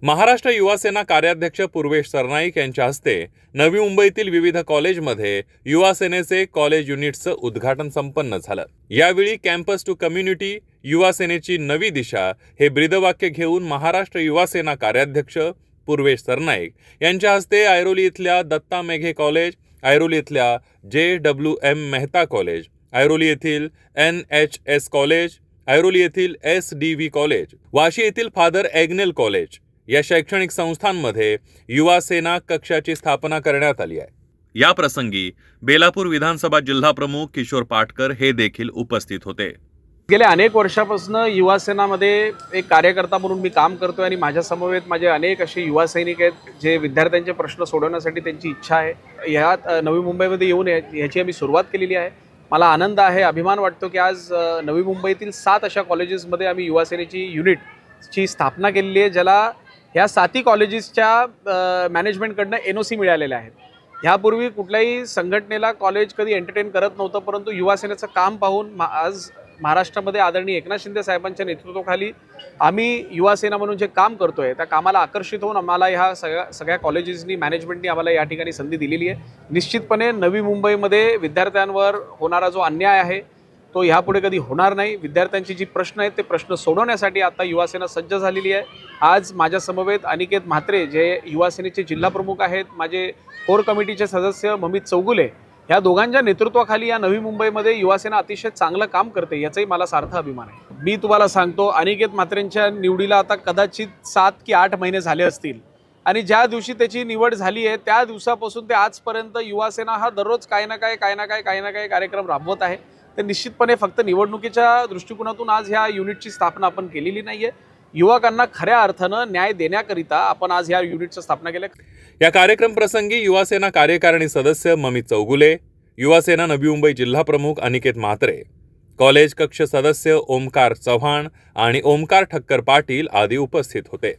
महाराष्ट्र युवा सेना कार्याध्यक्ष पूर्वेश सरनाईक यांच्या हस्ते नवी मुंबईतील विविध कॉलेजमध्ये युवा सेनेचे कॉलेज युनिटचं उद्घाटन संपन्न झालं। यावेळी कॅम्पस टू कम्युनिटी युवा सेनेची नवी दिशा हे ब्रीदवाक्य घेऊन महाराष्ट्र युवा सेना कार्याध्यक्ष पूर्वेश सरनाईक यांच्या हस्ते ऐरोली इथल्या दत्ता मेघे कॉलेज, ऐरोली इथल्या JWM मेहता कॉलेज, ऐरोली येथील NHS कॉलेज, ऐरोली येथील SDV कॉलेज, वाशी येथील फादर एग्नेल कॉलेज या शैक्षणिक संस्थांमध्ये युवा सेना कक्षाची स्थापना करण्यात आली आहे। या प्रसंगी बेलापूर विधानसभा जिल्हा प्रमुख किशोर पाटकर हे देखील उपस्थित होते। गेल्या अनेक वर्षापासून युवा सेनामध्ये एक कार्यकर्ता म्हणून मी काम करतोय आणि माझ्या समवेत माझे अनेक असे युवा सैनिक आहेत जे विद्यार्थ्यांचे प्रश्न सोडवण्यासाठी त्यांची इच्छा आहे। यात नवी मुंबईमध्ये येऊन याची आम्ही सुरुवात केलेली आहे। मला आनंद आहे, अभिमान वाटतो की आज नवी मुंबईतील 7 अशा कॉलेजेसमध्ये आम्ही युवा सेनेची युनिटची स्थापना केलेली आहे, ज्याला ह्या 7 कॉलेजेसच्या मॅनेजमेंटकडनं NOC मिळालेले आहेत। ह्यापूर्वी कुठल्याही संघटनेला कॉलेज कधी एंटरटेन करत नव्हतं, परंतु युवा सेनेचं काम पाहून आज महाराष्ट्रामध्ये आदरणीय एकनाथ शिंदे साहेबांच्या नेतृत्वाखाली आम्ही युवा सेना म्हणून जे काम करतोय त्या कामाला आकर्षित होऊन आम्हाला ह्या सगळ्या कॉलेजेसनी मॅनेजमेंटनी आम्हाला या ठिकाणी संधी दिलेली आहे। निश्चितपणे नवी मुंबईमध्ये विद्यार्थ्यांवर होणारा जो अन्याय आहे तो ह्यापुढे कधी होणार नाही। विद्यार्थ्यांची जी प्रश्न आहेत ते प्रश्न सोडवण्यासाठी आता युवा सेना सज्ज झालेली आहे। आज माझ्या समवेत अनिकेत म्हात्रे जे युवा सेनेचे जिल्हा प्रमुख आहेत, माझे कोर कमिटीचे सदस्य ममित चौगुले, या दोघांच्या नेतृत्वाखाली या नवी मुंबईमध्ये युवा सेना अतिशय चांगलं काम करते, याचाही मला सार्थ अभिमान आहे। मी तुम्हाला सांगतो, अनिकेत म्हात्रेंच्या निवडीला आता कदाचित 7 की 8 महिने झाले असतील आणि ज्या दिवशी त्याची निवड झाली आहे त्या दिवसापासून ते आजपर्यंत युवा सेना हा दररोज काही ना काही कार्यक्रम राबवत आहे। तर निश्चितपणे फक्त निवडणुकीच्या दृष्टिकोनातून आज ह्या युनिटची स्थापना आपण केलेली नाहीये। युवकांना खऱ्या अर्थानं न्याय देण्याकरिता आपण आज ह्या युनिटची स्थापना केली। या कार्यक्रम प्रसंगी युवा सेना कार्यकारिणी सदस्य ममित चौगुले, युवा सेना नवी मुंबई जिल्हा प्रमुख अनिकेत म्हात्रे, कॉलेज कक्ष सदस्य ओमकार चव्हाण आणि ओमकार ठक्कर पाटील आदी उपस्थित होते।